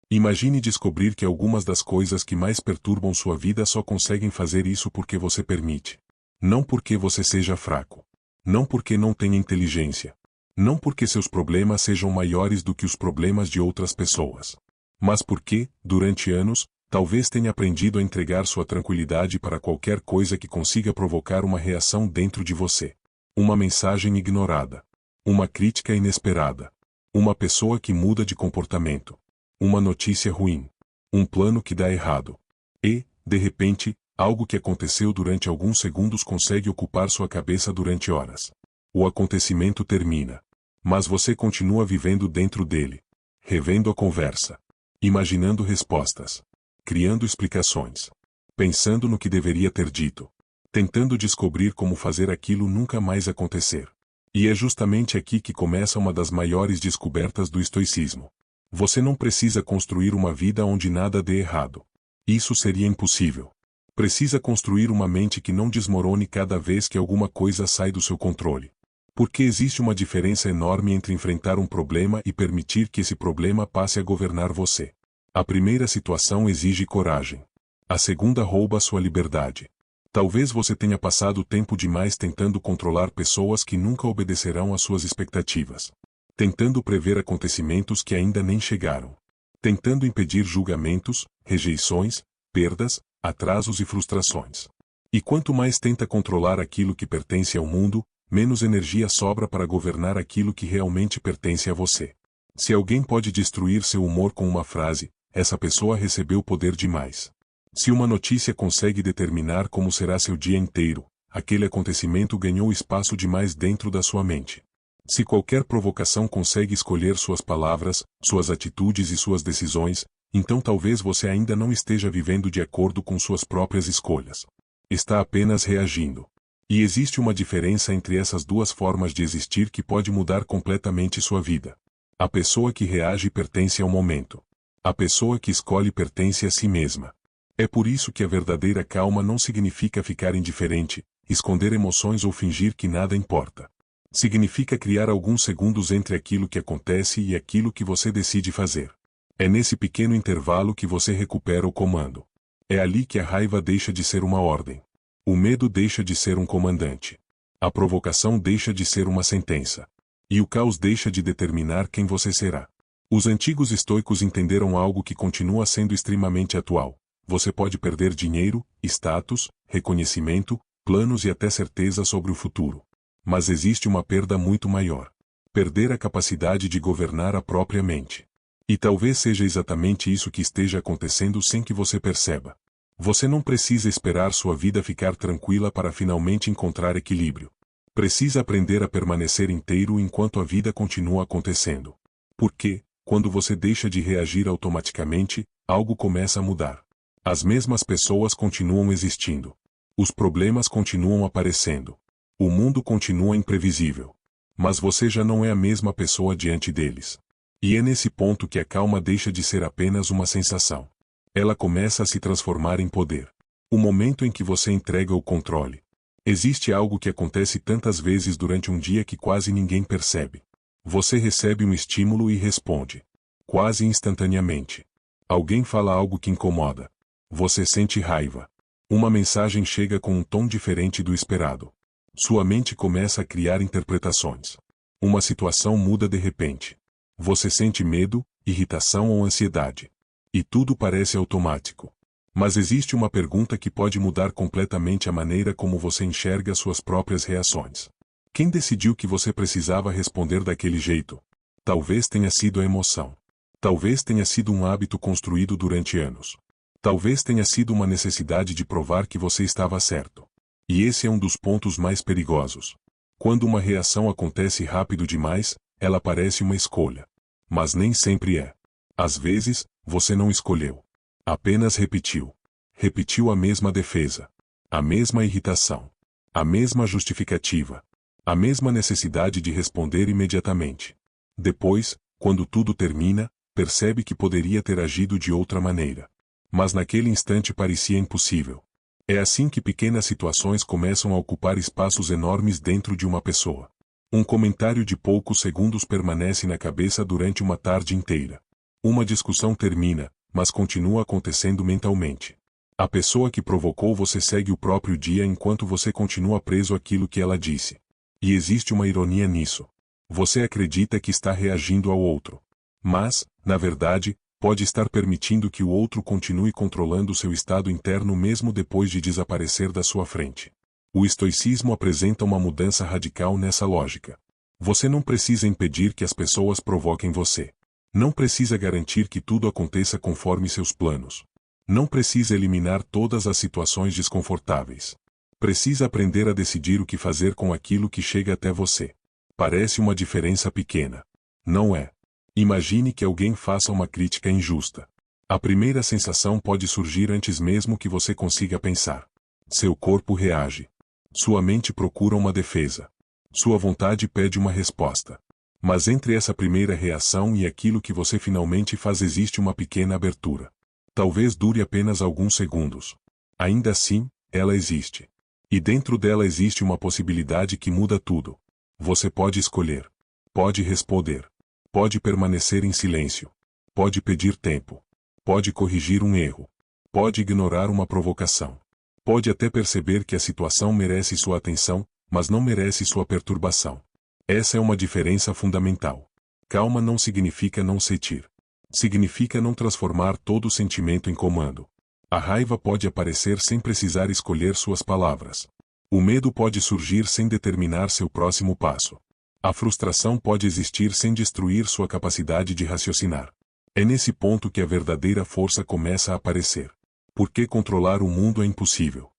Imagine descobrir que algumas das coisas que mais perturbam sua vida só conseguem fazer isso porque você permite. Não porque você seja fraco. Não porque não tenha inteligência. Não porque seus problemas sejam maiores do que os problemas de outras pessoas. Mas porque, durante anos, talvez tenha aprendido a entregar sua tranquilidade para qualquer coisa que consiga provocar uma reação dentro de você. Uma mensagem ignorada. Uma crítica inesperada. Uma pessoa que muda de comportamento. Uma notícia ruim. Um plano que dá errado. E, de repente, algo que aconteceu durante alguns segundos consegue ocupar sua cabeça durante horas. O acontecimento termina. Mas você continua vivendo dentro dele. Revendo a conversa. Imaginando respostas. Criando explicações. Pensando no que deveria ter dito. Tentando descobrir como fazer aquilo nunca mais acontecer. E é justamente aqui que começa uma das maiores descobertas do estoicismo. Você não precisa construir uma vida onde nada dê errado. Isso seria impossível. Precisa construir uma mente que não desmorone cada vez que alguma coisa sai do seu controle. Porque existe uma diferença enorme entre enfrentar um problema e permitir que esse problema passe a governar você. A primeira situação exige coragem. A segunda rouba sua liberdade. Talvez você tenha passado tempo demais tentando controlar pessoas que nunca obedecerão às suas expectativas. Tentando prever acontecimentos que ainda nem chegaram. Tentando impedir julgamentos, rejeições, perdas, atrasos e frustrações. E quanto mais tenta controlar aquilo que pertence ao mundo, menos energia sobra para governar aquilo que realmente pertence a você. Se alguém pode destruir seu humor com uma frase, essa pessoa recebeu poder demais. Se uma notícia consegue determinar como será seu dia inteiro, aquele acontecimento ganhou espaço demais dentro da sua mente. Se qualquer provocação consegue escolher suas palavras, suas atitudes e suas decisões, então talvez você ainda não esteja vivendo de acordo com suas próprias escolhas. Está apenas reagindo. E existe uma diferença entre essas duas formas de existir que pode mudar completamente sua vida. A pessoa que reage pertence ao momento. A pessoa que escolhe pertence a si mesma. É por isso que a verdadeira calma não significa ficar indiferente, esconder emoções ou fingir que nada importa. Significa criar alguns segundos entre aquilo que acontece e aquilo que você decide fazer. É nesse pequeno intervalo que você recupera o comando. É ali que a raiva deixa de ser uma ordem. O medo deixa de ser um comandante. A provocação deixa de ser uma sentença. E o caos deixa de determinar quem você será. Os antigos estoicos entenderam algo que continua sendo extremamente atual. Você pode perder dinheiro, status, reconhecimento, planos e até certeza sobre o futuro. Mas existe uma perda muito maior. Perder a capacidade de governar a própria mente. E talvez seja exatamente isso que esteja acontecendo sem que você perceba. Você não precisa esperar sua vida ficar tranquila para finalmente encontrar equilíbrio. Precisa aprender a permanecer inteiro enquanto a vida continua acontecendo. Porque, quando você deixa de reagir automaticamente, algo começa a mudar. As mesmas pessoas continuam existindo. Os problemas continuam aparecendo. O mundo continua imprevisível. Mas você já não é a mesma pessoa diante deles. E é nesse ponto que a calma deixa de ser apenas uma sensação. Ela começa a se transformar em poder. O momento em que você entrega o controle. Existe algo que acontece tantas vezes durante um dia que quase ninguém percebe. Você recebe um estímulo e responde. Quase instantaneamente. Alguém fala algo que incomoda. Você sente raiva. Uma mensagem chega com um tom diferente do esperado. Sua mente começa a criar interpretações. Uma situação muda de repente. Você sente medo, irritação ou ansiedade. E tudo parece automático. Mas existe uma pergunta que pode mudar completamente a maneira como você enxerga suas próprias reações. Quem decidiu que você precisava responder daquele jeito? Talvez tenha sido a emoção. Talvez tenha sido um hábito construído durante anos. Talvez tenha sido uma necessidade de provar que você estava certo. E esse é um dos pontos mais perigosos. Quando uma reação acontece rápido demais, ela parece uma escolha. Mas nem sempre é. Às vezes, você não escolheu. Apenas repetiu. Repetiu a mesma defesa. A mesma irritação. A mesma justificativa. A mesma necessidade de responder imediatamente. Depois, quando tudo termina, percebe que poderia ter agido de outra maneira. Mas naquele instante parecia impossível. É assim que pequenas situações começam a ocupar espaços enormes dentro de uma pessoa. Um comentário de poucos segundos permanece na cabeça durante uma tarde inteira. Uma discussão termina, mas continua acontecendo mentalmente. A pessoa que provocou você segue o próprio dia enquanto você continua preso àquilo que ela disse. E existe uma ironia nisso. Você acredita que está reagindo ao outro. Mas, na verdade, pode estar permitindo que o outro continue controlando seu estado interno mesmo depois de desaparecer da sua frente. O estoicismo apresenta uma mudança radical nessa lógica. Você não precisa impedir que as pessoas provoquem você. Não precisa garantir que tudo aconteça conforme seus planos. Não precisa eliminar todas as situações desconfortáveis. Precisa aprender a decidir o que fazer com aquilo que chega até você. Parece uma diferença pequena. Não é. Imagine que alguém faça uma crítica injusta. A primeira sensação pode surgir antes mesmo que você consiga pensar. Seu corpo reage. Sua mente procura uma defesa. Sua vontade pede uma resposta. Mas entre essa primeira reação e aquilo que você finalmente faz existe uma pequena abertura. Talvez dure apenas alguns segundos. Ainda assim, ela existe. E dentro dela existe uma possibilidade que muda tudo. Você pode escolher. Pode responder. Pode permanecer em silêncio. Pode pedir tempo. Pode corrigir um erro. Pode ignorar uma provocação. Pode até perceber que a situação merece sua atenção, mas não merece sua perturbação. Essa é uma diferença fundamental. Calma não significa não sentir. Significa não transformar todo o sentimento em comando. A raiva pode aparecer sem precisar escolher suas palavras. O medo pode surgir sem determinar seu próximo passo. A frustração pode existir sem destruir sua capacidade de raciocinar. É nesse ponto que a verdadeira força começa a aparecer. Porque controlar o mundo é impossível.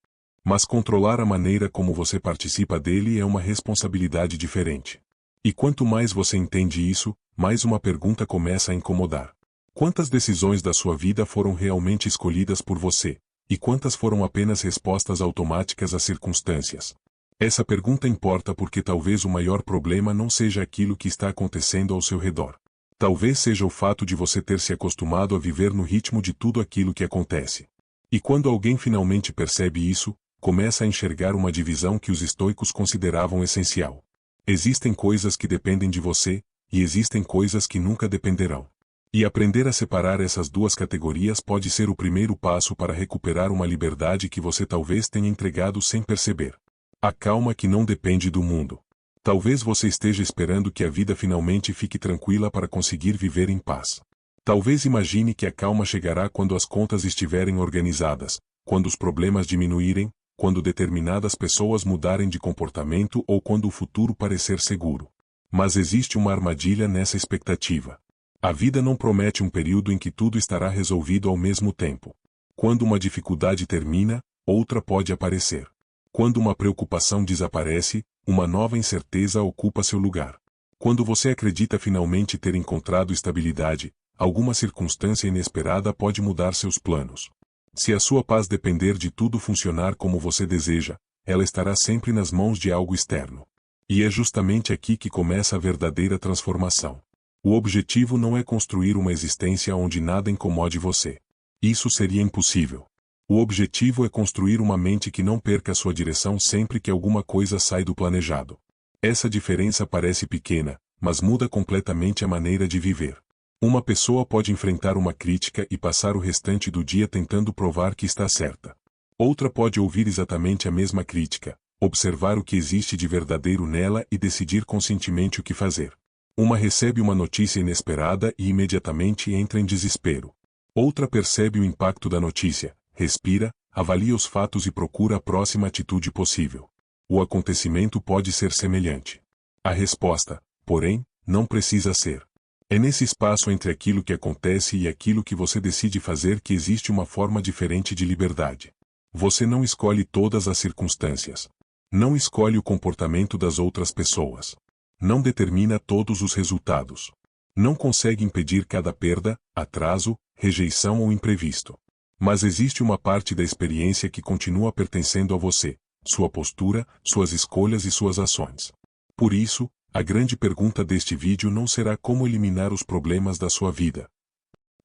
Mas controlar a maneira como você participa dele é uma responsabilidade diferente. E quanto mais você entende isso, mais uma pergunta começa a incomodar. Quantas decisões da sua vida foram realmente escolhidas por você, e quantas foram apenas respostas automáticas às circunstâncias? Essa pergunta importa porque talvez o maior problema não seja aquilo que está acontecendo ao seu redor. Talvez seja o fato de você ter se acostumado a viver no ritmo de tudo aquilo que acontece. E quando alguém finalmente percebe isso, começa a enxergar uma divisão que os estoicos consideravam essencial. Existem coisas que dependem de você, e existem coisas que nunca dependerão. E aprender a separar essas duas categorias pode ser o primeiro passo para recuperar uma liberdade que você talvez tenha entregado sem perceber. A calma que não depende do mundo. Talvez você esteja esperando que a vida finalmente fique tranquila para conseguir viver em paz. Talvez imagine que a calma chegará quando as contas estiverem organizadas, quando os problemas diminuírem, quando determinadas pessoas mudarem de comportamento ou quando o futuro parecer seguro. Mas existe uma armadilha nessa expectativa. A vida não promete um período em que tudo estará resolvido ao mesmo tempo. Quando uma dificuldade termina, outra pode aparecer. Quando uma preocupação desaparece, uma nova incerteza ocupa seu lugar. Quando você acredita finalmente ter encontrado estabilidade, alguma circunstância inesperada pode mudar seus planos. Se a sua paz depender de tudo funcionar como você deseja, ela estará sempre nas mãos de algo externo. E é justamente aqui que começa a verdadeira transformação. O objetivo não é construir uma existência onde nada incomode você. Isso seria impossível. O objetivo é construir uma mente que não perca sua direção sempre que alguma coisa sai do planejado. Essa diferença parece pequena, mas muda completamente a maneira de viver. Uma pessoa pode enfrentar uma crítica e passar o restante do dia tentando provar que está certa. Outra pode ouvir exatamente a mesma crítica, observar o que existe de verdadeiro nela e decidir conscientemente o que fazer. Uma recebe uma notícia inesperada e imediatamente entra em desespero. Outra percebe o impacto da notícia, respira, avalia os fatos e procura a próxima atitude possível. O acontecimento pode ser semelhante. A resposta, porém, não precisa ser. É nesse espaço entre aquilo que acontece e aquilo que você decide fazer que existe uma forma diferente de liberdade. Você não escolhe todas as circunstâncias. Não escolhe o comportamento das outras pessoas. Não determina todos os resultados. Não consegue impedir cada perda, atraso, rejeição ou imprevisto. Mas existe uma parte da experiência que continua pertencendo a você, sua postura, suas escolhas e suas ações. Por isso, a grande pergunta deste vídeo não será como eliminar os problemas da sua vida.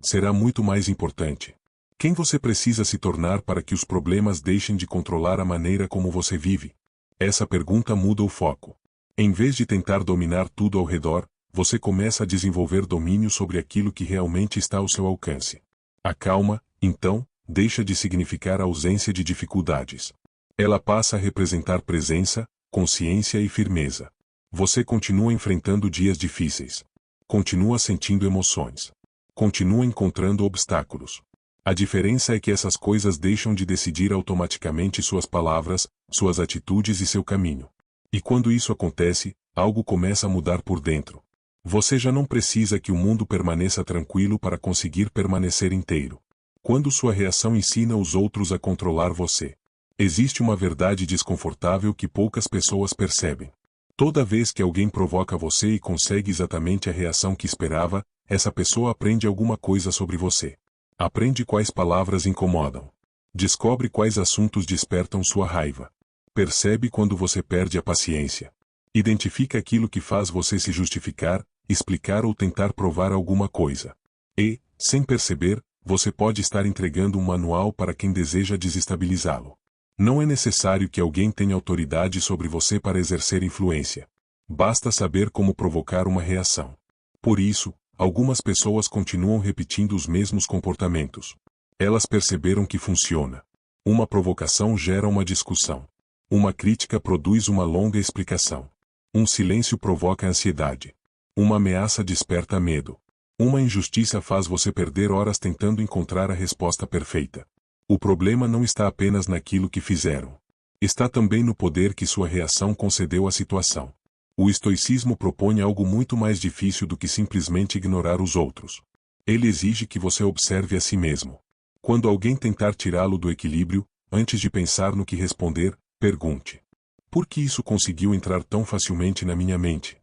Será muito mais importante. Quem você precisa se tornar para que os problemas deixem de controlar a maneira como você vive? Essa pergunta muda o foco. Em vez de tentar dominar tudo ao redor, você começa a desenvolver domínio sobre aquilo que realmente está ao seu alcance. A calma, então, deixa de significar a ausência de dificuldades. Ela passa a representar presença, consciência e firmeza. Você continua enfrentando dias difíceis. Continua sentindo emoções. Continua encontrando obstáculos. A diferença é que essas coisas deixam de decidir automaticamente suas palavras, suas atitudes e seu caminho. E quando isso acontece, algo começa a mudar por dentro. Você já não precisa que o mundo permaneça tranquilo para conseguir permanecer inteiro. Quando sua reação ensina os outros a controlar você, existe uma verdade desconfortável que poucas pessoas percebem. Toda vez que alguém provoca você e consegue exatamente a reação que esperava, essa pessoa aprende alguma coisa sobre você. Aprende quais palavras incomodam. Descobre quais assuntos despertam sua raiva. Percebe quando você perde a paciência. Identifica aquilo que faz você se justificar, explicar ou tentar provar alguma coisa. E, sem perceber, você pode estar entregando um manual para quem deseja desestabilizá-lo. Não é necessário que alguém tenha autoridade sobre você para exercer influência. Basta saber como provocar uma reação. Por isso, algumas pessoas continuam repetindo os mesmos comportamentos. Elas perceberam que funciona. Uma provocação gera uma discussão. Uma crítica produz uma longa explicação. Um silêncio provoca ansiedade. Uma ameaça desperta medo. Uma injustiça faz você perder horas tentando encontrar a resposta perfeita. O problema não está apenas naquilo que fizeram. Está também no poder que sua reação concedeu à situação. O estoicismo propõe algo muito mais difícil do que simplesmente ignorar os outros. Ele exige que você observe a si mesmo. Quando alguém tentar tirá-lo do equilíbrio, antes de pensar no que responder, pergunte: por que isso conseguiu entrar tão facilmente na minha mente?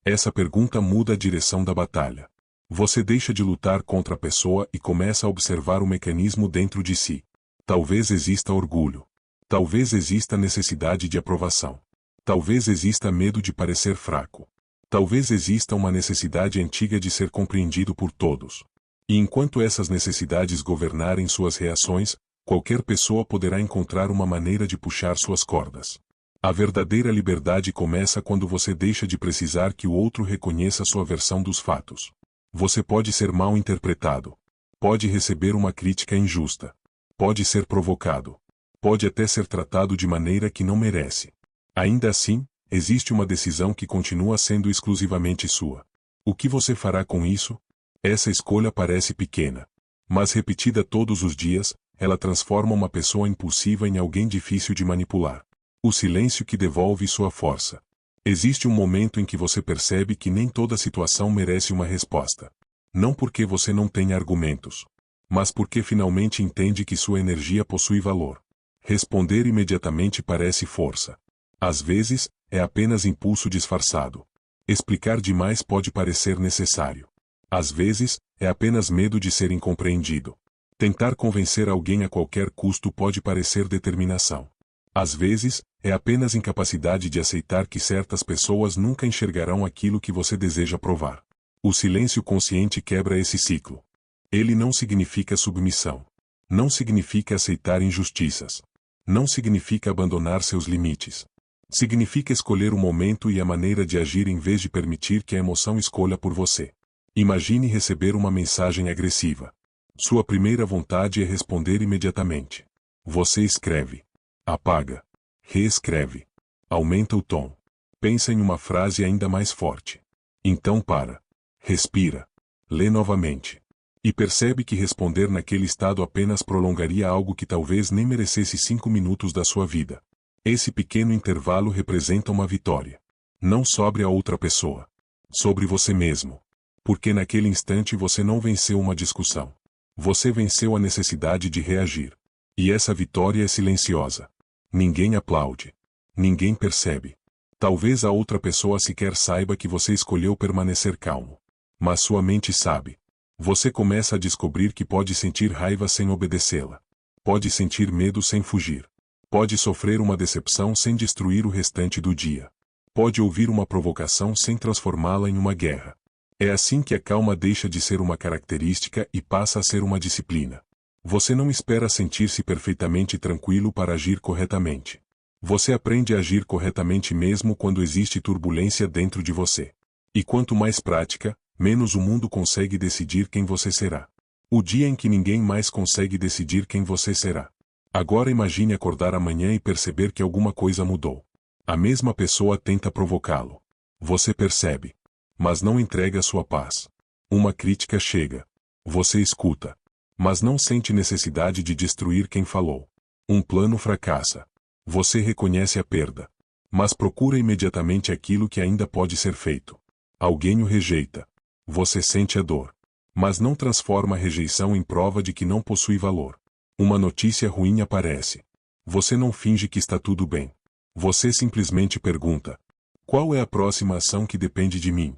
Essa pergunta muda a direção da batalha. Você deixa de lutar contra a pessoa e começa a observar o mecanismo dentro de si. Talvez exista orgulho. Talvez exista necessidade de aprovação. Talvez exista medo de parecer fraco. Talvez exista uma necessidade antiga de ser compreendido por todos. E enquanto essas necessidades governarem suas reações, qualquer pessoa poderá encontrar uma maneira de puxar suas cordas. A verdadeira liberdade começa quando você deixa de precisar que o outro reconheça sua versão dos fatos. Você pode ser mal interpretado. Pode receber uma crítica injusta. Pode ser provocado. Pode até ser tratado de maneira que não merece. Ainda assim, existe uma decisão que continua sendo exclusivamente sua. O que você fará com isso? Essa escolha parece pequena. Mas repetida todos os dias, ela transforma uma pessoa impulsiva em alguém difícil de manipular. O silêncio que devolve sua força. Existe um momento em que você percebe que nem toda situação merece uma resposta. Não porque você não tenha argumentos, mas porque finalmente entende que sua energia possui valor. Responder imediatamente parece força. Às vezes, é apenas impulso disfarçado. Explicar demais pode parecer necessário. Às vezes, é apenas medo de ser incompreendido. Tentar convencer alguém a qualquer custo pode parecer determinação. Às vezes, é apenas incapacidade de aceitar que certas pessoas nunca enxergarão aquilo que você deseja provar. O silêncio consciente quebra esse ciclo. Ele não significa submissão. Não significa aceitar injustiças. Não significa abandonar seus limites. Significa escolher o momento e a maneira de agir em vez de permitir que a emoção escolha por você. Imagine receber uma mensagem agressiva. Sua primeira vontade é responder imediatamente. Você escreve. Apaga. Reescreve. Aumenta o tom. Pensa em uma frase ainda mais forte. Então para. Respira. Lê novamente. E percebe que responder naquele estado apenas prolongaria algo que talvez nem merecesse 5 minutos da sua vida. Esse pequeno intervalo representa uma vitória. Não sobre a outra pessoa. Sobre você mesmo. Porque naquele instante você não venceu uma discussão. Você venceu a necessidade de reagir. E essa vitória é silenciosa. Ninguém aplaude. Ninguém percebe. Talvez a outra pessoa sequer saiba que você escolheu permanecer calmo. Mas sua mente sabe. Você começa a descobrir que pode sentir raiva sem obedecê-la. Pode sentir medo sem fugir. Pode sofrer uma decepção sem destruir o restante do dia. Pode ouvir uma provocação sem transformá-la em uma guerra. É assim que a calma deixa de ser uma característica e passa a ser uma disciplina. Você não espera sentir-se perfeitamente tranquilo para agir corretamente. Você aprende a agir corretamente mesmo quando existe turbulência dentro de você. E quanto mais prática, menos o mundo consegue decidir quem você será. O dia em que ninguém mais consegue decidir quem você será. Agora imagine acordar amanhã e perceber que alguma coisa mudou. A mesma pessoa tenta provocá-lo. Você percebe, mas não entrega sua paz. Uma crítica chega. Você escuta, mas não sente necessidade de destruir quem falou. Um plano fracassa. Você reconhece a perda, mas procura imediatamente aquilo que ainda pode ser feito. Alguém o rejeita. Você sente a dor, mas não transforma a rejeição em prova de que não possui valor. Uma notícia ruim aparece. Você não finge que está tudo bem. Você simplesmente pergunta: qual é a próxima ação que depende de mim?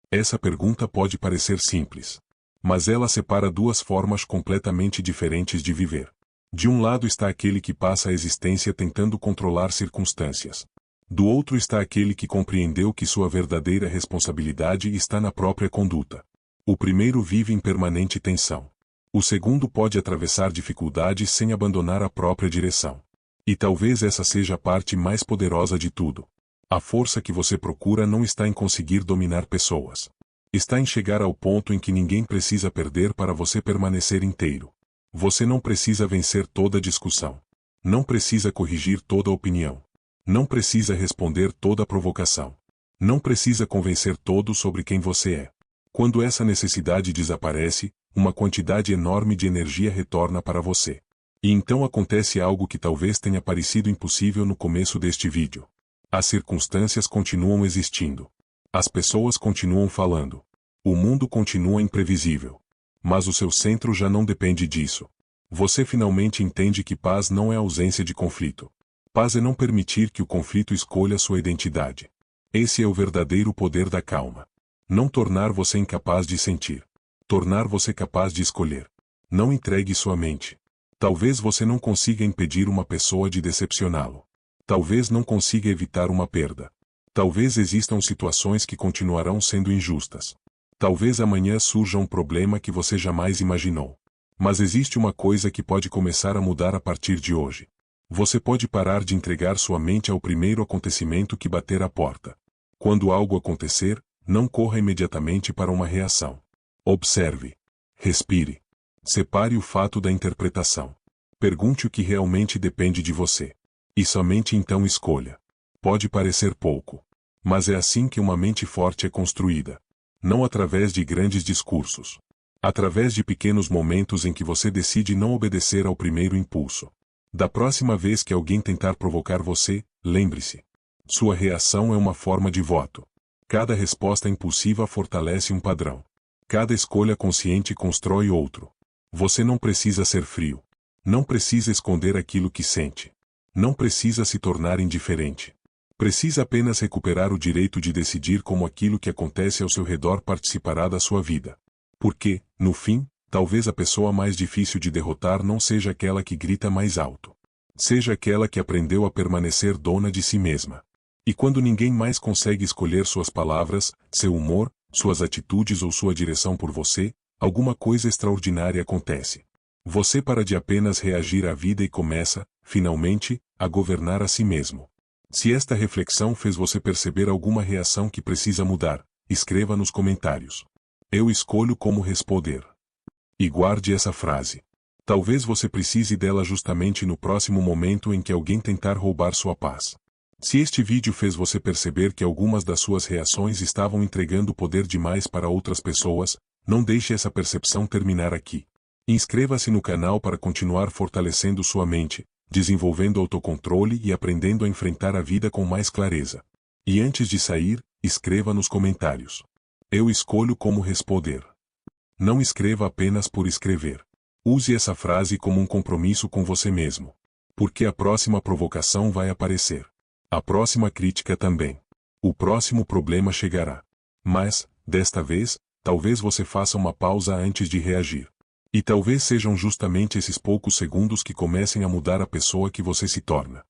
Essa pergunta pode parecer simples, mas ela separa duas formas completamente diferentes de viver. De um lado está aquele que passa a existência tentando controlar circunstâncias. Do outro está aquele que compreendeu que sua verdadeira responsabilidade está na própria conduta. O primeiro vive em permanente tensão. O segundo pode atravessar dificuldades sem abandonar a própria direção. E talvez essa seja a parte mais poderosa de tudo. A força que você procura não está em conseguir dominar pessoas. Está em chegar ao ponto em que ninguém precisa perder para você permanecer inteiro. Você não precisa vencer toda discussão. Não precisa corrigir toda opinião. Não precisa responder toda provocação. Não precisa convencer todos sobre quem você é. Quando essa necessidade desaparece, uma quantidade enorme de energia retorna para você. E então acontece algo que talvez tenha parecido impossível no começo deste vídeo. As circunstâncias continuam existindo. As pessoas continuam falando. O mundo continua imprevisível. Mas o seu centro já não depende disso. Você finalmente entende que paz não é ausência de conflito. Paz é não permitir que o conflito escolha sua identidade. Esse é o verdadeiro poder da calma. Não tornar você incapaz de sentir. Tornar você capaz de escolher. Não entregue sua mente. Talvez você não consiga impedir uma pessoa de decepcioná-lo. Talvez não consiga evitar uma perda. Talvez existam situações que continuarão sendo injustas. Talvez amanhã surja um problema que você jamais imaginou. Mas existe uma coisa que pode começar a mudar a partir de hoje. Você pode parar de entregar sua mente ao primeiro acontecimento que bater à porta. Quando algo acontecer, não corra imediatamente para uma reação. Observe. Respire. Separe o fato da interpretação. Pergunte o que realmente depende de você. E somente então escolha. Pode parecer pouco. Mas é assim que uma mente forte é construída. Não através de grandes discursos. Através de pequenos momentos em que você decide não obedecer ao primeiro impulso. Da próxima vez que alguém tentar provocar você, lembre-se. Sua reação é uma forma de voto. Cada resposta impulsiva fortalece um padrão. Cada escolha consciente constrói outro. Você não precisa ser frio. Não precisa esconder aquilo que sente. Não precisa se tornar indiferente. Precisa apenas recuperar o direito de decidir como aquilo que acontece ao seu redor participará da sua vida. Porque, no fim, talvez a pessoa mais difícil de derrotar não seja aquela que grita mais alto. Seja aquela que aprendeu a permanecer dona de si mesma. E quando ninguém mais consegue escolher suas palavras, seu humor, suas atitudes ou sua direção por você, alguma coisa extraordinária acontece. Você para de apenas reagir à vida e começa, finalmente, a governar a si mesmo. Se esta reflexão fez você perceber alguma reação que precisa mudar, escreva nos comentários. Eu escolho como responder. E guarde essa frase. Talvez você precise dela justamente no próximo momento em que alguém tentar roubar sua paz. Se este vídeo fez você perceber que algumas das suas reações estavam entregando poder demais para outras pessoas, não deixe essa percepção terminar aqui. Inscreva-se no canal para continuar fortalecendo sua mente, desenvolvendo autocontrole e aprendendo a enfrentar a vida com mais clareza. E antes de sair, escreva nos comentários. Eu escolho como responder. Não escreva apenas por escrever. Use essa frase como um compromisso com você mesmo. Porque a próxima provocação vai aparecer. A próxima crítica também. O próximo problema chegará. Mas, desta vez, talvez você faça uma pausa antes de reagir. E talvez sejam justamente esses poucos segundos que comecem a mudar a pessoa que você se torna.